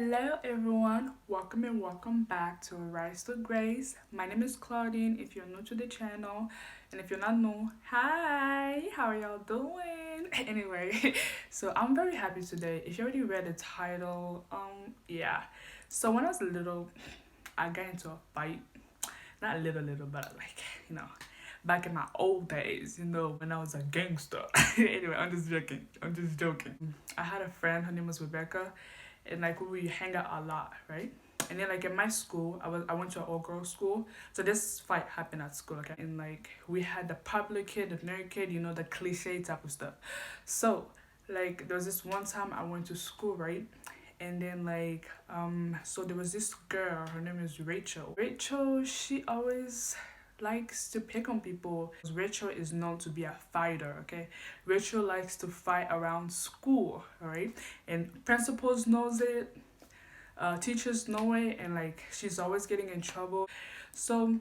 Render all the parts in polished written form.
Hello everyone, welcome and welcome back to Rise to Grace. My name is Claudine if you're new to the channel, and if you're not new, hi, how are y'all doing? Anyway, so I'm very happy today. If you already read the title, yeah. So when I was little, I got into a fight. Not little, but like, you know, back in my old days, when I was a gangster. Anyway, I'm just joking. I had a friend, her name was Rebecca, and like we would hang out a lot, right? And then like in my school, I went to an all girls school, so this fight happened at school, okay? And like we had the popular kid, the nerd kid, the cliche type of stuff. So like there was this one time I went to school, right? And then so there was this girl, her name is Rachel. She always likes to pick on people. Rachel is known to be a fighter, okay? Rachel likes to fight around school, all right? And principals knows it, teachers know it, and like she's always getting in trouble. So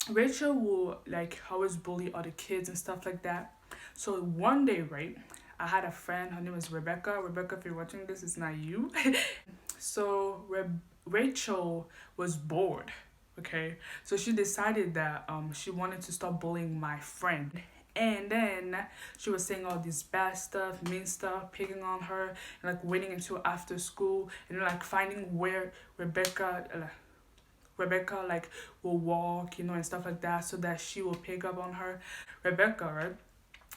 Rachel will like always bully other kids and stuff like that. So one day, right, I had a friend, her name is Rebecca. Rebecca, if you're watching this, it's not you. So Rachel was bored, okay? So she decided that she wanted to stop bullying my friend. And then she was saying all this bad stuff, mean stuff, picking on her, and like waiting until after school, and like finding where Rebecca like will walk, and stuff like that, so that she will pick up on her. Rebecca, right?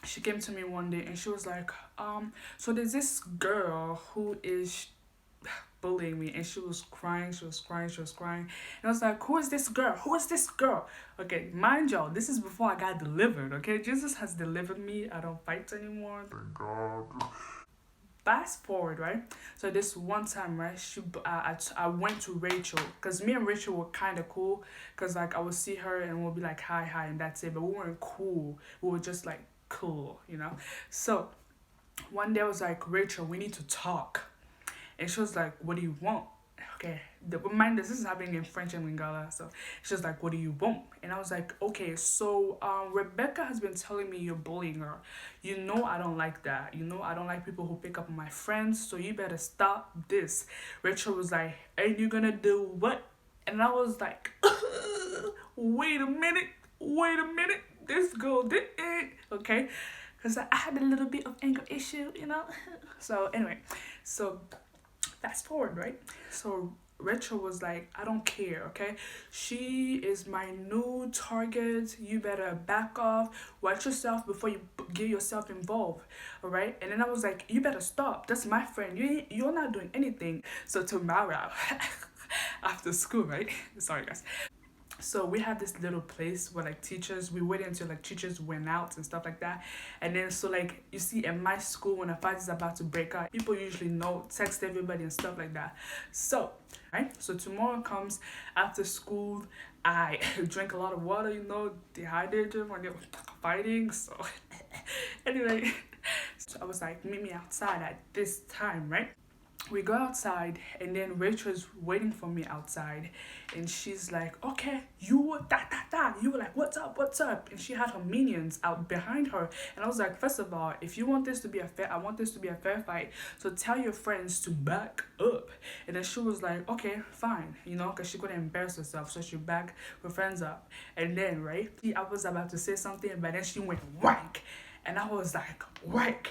She came to me one day and she was like, so there's this girl who is bullying me, and she was crying. And I was like, who is this girl? Who is this girl? Okay, mind y'all, this is before I got delivered, okay? Jesus has delivered me. I don't fight anymore. Thank God. Fast forward, right? So this one time, right, I went to Rachel, because me and Rachel were kind of cool, because like I would see her and we'll be like hi and that's it, but we weren't cool. We were just like cool. So one day I was like, Rachel, we need to talk. And she was like, what do you want? Okay, remind this is happening in French and Lingala. So she was like, what do you want? And I was like, okay, so Rebecca has been telling me you're bullying her. I don't like that. I don't like people who pick up on my friends, so you better stop this. Rachel was like, and you gonna do what? And I was like, wait a minute, this girl did it, okay? Because I had a little bit of anger issue. So anyway, so fast forward, right? So Rachel was like, I don't care, okay? She is my new target. You better back off. Watch yourself before you get yourself involved, all right? And then I was like, you better stop. That's my friend. You're not doing anything. So tomorrow, after school, right? Sorry, guys. So we had this little place where like we waited until like teachers went out and stuff like that. And then so like you see in my school, when a fight is about to break out, people usually text everybody and stuff like that. So right, so tomorrow comes after school. I drink a lot of water, dehydrated when they were fighting. So anyway, so I was like, meet me outside at this time, right? We go outside, and then Rachel's waiting for me outside, and she's like, okay, you were you were like, what's up, and she had her minions out behind her. And I was like, first of all, if you want this to be I want this to be a fair fight, so tell your friends to back up. And then she was like, okay, fine, because she couldn't embarrass herself, so she backed her friends up. And then right, I was about to say something, but then she went whack, and I was like, whack.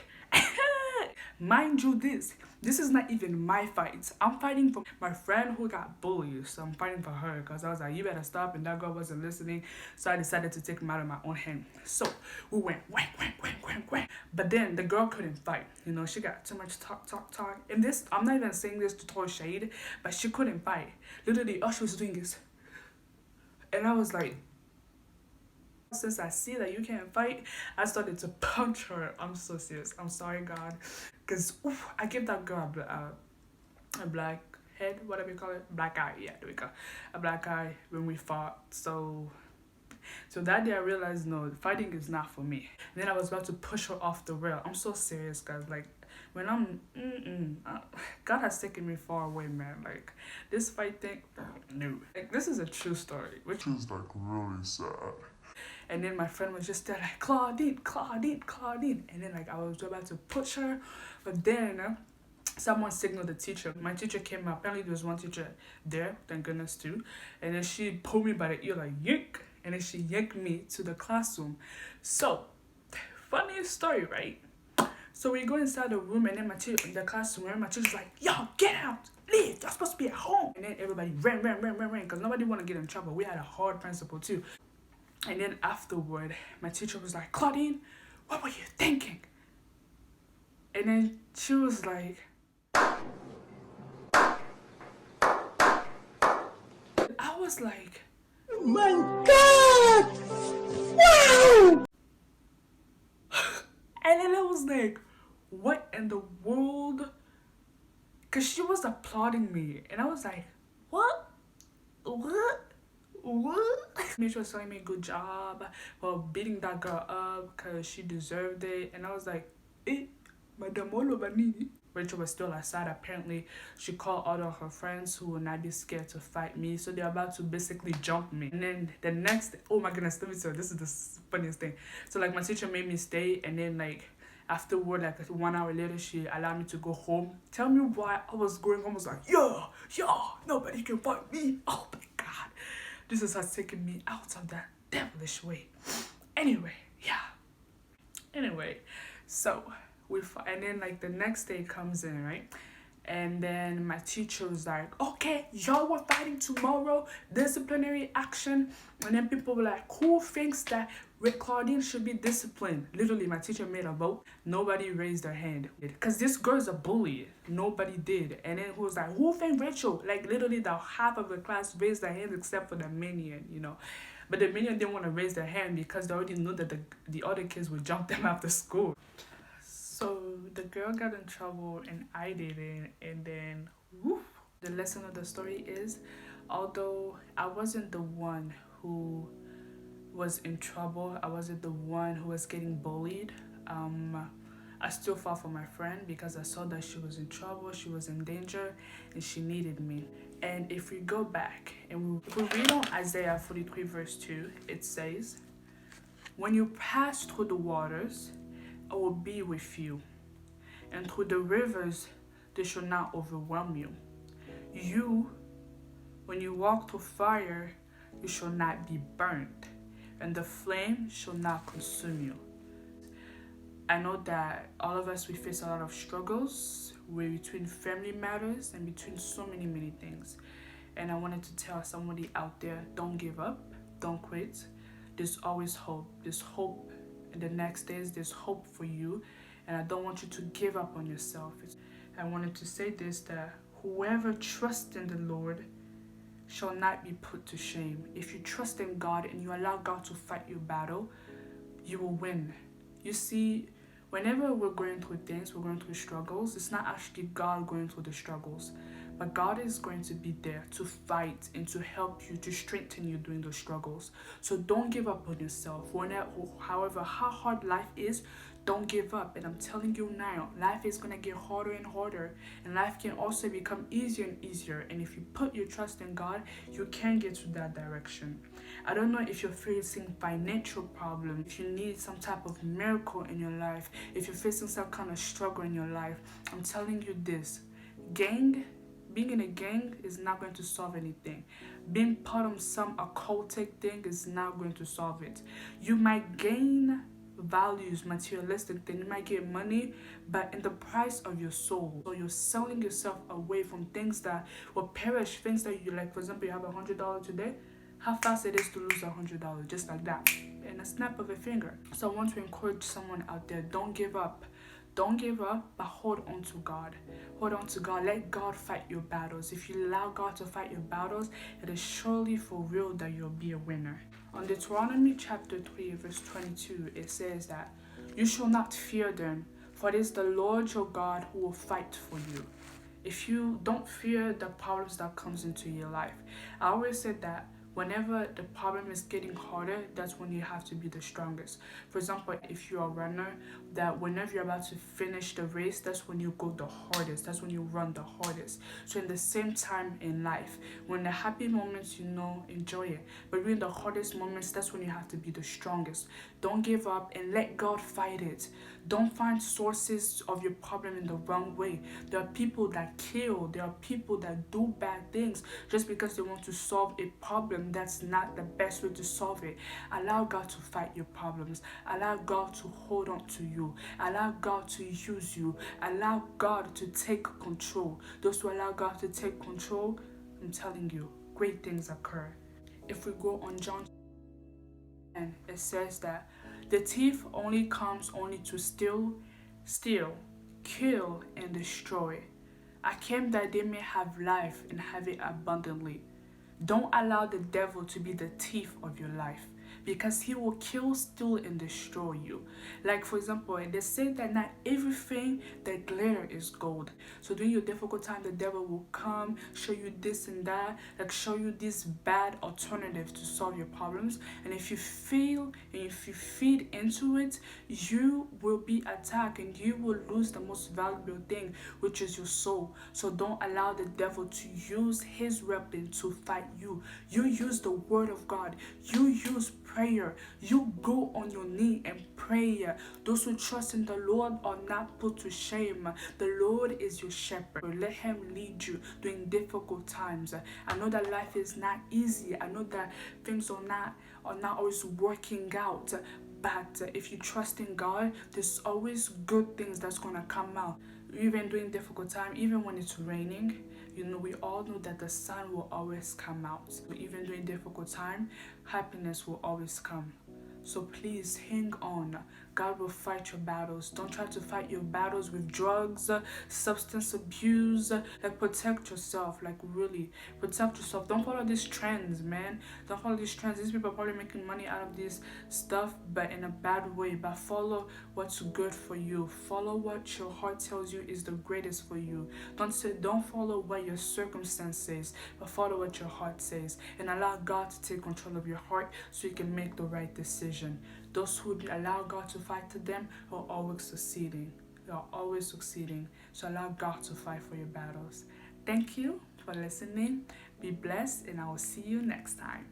Mind you, this is not even my fight. I'm fighting for my friend who got bullied. So I'm fighting for her, because I was like, you better stop. And that girl wasn't listening. So I decided to take him out of my own hand. So we went whack. But then the girl couldn't fight. She got too much talk. And this, I'm not even saying this to throw shade, but she couldn't fight. Literally, all she was doing is. And I was like, since I see that you can't fight, I started to punch her. I'm so serious. I'm sorry, God. Because I gave that girl a black head, whatever you call it. Black eye, yeah, there we go. A black eye when we fought. So that day I realized, no, fighting is not for me. And then I was about to push her off the rail. I'm so serious, guys. Like, when I'm, God has taken me far away, man. Like, this fight thing, no. Like, this is a true story, which is, like, really sad. And then my friend was just there like, Claudine. And then like I was about to push her, but then someone signaled the teacher. My teacher came up. Apparently there was one teacher there, thank goodness too. And then she pulled me by the ear like yank, and then she yanked me to the classroom. So, funniest story, right? So we go inside the room, and then the classroom, and my teacher's like, yo, get out, leave, you're supposed to be at home. And then everybody ran, because nobody want to get in trouble. We had a hard principal too. And then afterward, my teacher was like, Claudine, what were you thinking? And then she was like, I was like, oh my God, wow. And then I was like, what in the world? Because she was applauding me. And I was like, what? She was telling me good job for beating that girl up because she deserved it. And I was like, Madame Olobanini. Rachel was still outside. Apparently, she called all of her friends who will not be scared to fight me. So they're about to basically jump me. And then the next, oh my goodness, let me tell you, this is the funniest thing. So like my teacher made me stay, and then like afterward, like 1 hour later, she allowed me to go home. Tell me why I was going home. I was like, yeah, nobody can fight me. Oh my God. This is what's taking me out of that devilish way. Anyway, so and then like the next day comes in, right? And then my teacher was like, okay, y'all were fighting tomorrow, disciplinary action. And then people were like, who thinks that Claudine should be disciplined? Literally, my teacher made a vote. Nobody raised their hand. Because this girl's a bully. Nobody did. And then who was like, who thinks Rachel? Like literally the half of the class raised their hand except for the minion, you know. But the minion didn't want to raise their hand because they already knew that the other kids would jump them after school. So the girl got in trouble and I didn't, and then woof. The lesson of the story is, although I wasn't the one who was in trouble, I wasn't the one who was getting bullied, I still fought for my friend because I saw that she was in trouble, she was in danger, and she needed me. And if we go back and we read on Isaiah 43 verse 2, it says, when you pass through the waters, I will be with you, and through the rivers, they shall not overwhelm you. When you walk through fire, you shall not be burnt, and the flame shall not consume you. I know that all of us, we face a lot of struggles between family matters and between so many things. And I wanted to tell somebody out there, don't give up, don't quit. There's always hope. There's hope in the next days. There's hope for you. And I don't want you to give up on yourself. I wanted to say this, that whoever trusts in the Lord shall not be put to shame. If you trust in God and you allow God to fight your battle, you will win. You see, whenever we're going through things, we're going through struggles, it's not actually God going through the struggles, but God is going to be there to fight and to help you, to strengthen you during those struggles. So don't give up on yourself. However, how hard life is, don't give up. And I'm telling you now, life is going to get harder and harder, and life can also become easier and easier. And if you put your trust in God, you can get to that direction. I don't know if you're facing financial problems, if you need some type of miracle in your life, if you're facing some kind of struggle in your life. I'm telling you this, being in a gang is not going to solve anything. Being part of some occultic thing is not going to solve it. You might gain values, materialistic thing, you might get money, but in the price of your soul. So you're selling yourself away from things that will perish, things that you like. For example, you have $100 today, how fast it is to lose $100, just like that, in a snap of a finger. So I want to encourage someone out there, don't give up. Don't give up, but hold on to God. Hold on to God. Let God fight your battles. If you allow God to fight your battles, it is surely for real that you'll be a winner. On Deuteronomy chapter 3, verse 22, it says that, you shall not fear them, for it is the Lord your God who will fight for you. If you don't fear the problems that comes into your life, I always said that Whenever the problem is getting harder, that's when you have to be the strongest. For example, if you're a runner, that whenever you're about to finish the race, that's when you go the hardest. That's when you run the hardest. So in the same time in life, when the happy moments, enjoy it. But during the hardest moments, that's when you have to be the strongest. Don't give up and let God fight it. Don't find sources of your problem in the wrong way. There are people that kill, there are people that do bad things just because they want to solve a problem. That's not the best way to solve it. Allow God to fight your problems. Allow God to hold on to you. Allow God to use you. Allow God to take control. Those who allow God to take control, I'm telling you, great things occur. If we go on John, and it says that the thief only comes only to steal, kill, and destroy. I came that they may have life and have it abundantly. Don't allow the devil to be the thief of your life because he will kill, steal, and destroy you. Like, for example, they say that not everything that glitter is gold. So during your difficult time, the devil will come, show you this and that, like show you this bad alternative to solve your problems. And if you fail and if you feed into it, you will be attacked and you will lose the most valuable thing, which is your soul. So don't allow the devil to use his weapon to fight you. You use the word of God. You use prayer. You go on your knee and pray. Those who trust in the Lord are not put to shame. The Lord is your shepherd. Let him lead you during difficult times. I know that life is not easy. I know that things are not always working out. But if you trust in God, there's always good things that's gonna come out. Even during difficult time, even when it's raining, we all know that the sun will always come out. Even during difficult time, happiness will always come. So please hang on. God will fight your battles. Don't try to fight your battles with drugs, substance abuse. Like, protect yourself. Like, really, protect yourself. Don't follow these trends, man. Don't follow these trends. These people are probably making money out of this stuff, but in a bad way. But follow what's good for you. Follow what your heart tells you is the greatest for you. Don't follow what your circumstance says, but follow what your heart says. And allow God to take control of your heart so you can make the right decision. Those who allow God to fight to them are always succeeding. They are always succeeding. So allow God to fight for your battles. Thank you for listening. Be blessed, and I will see you next time.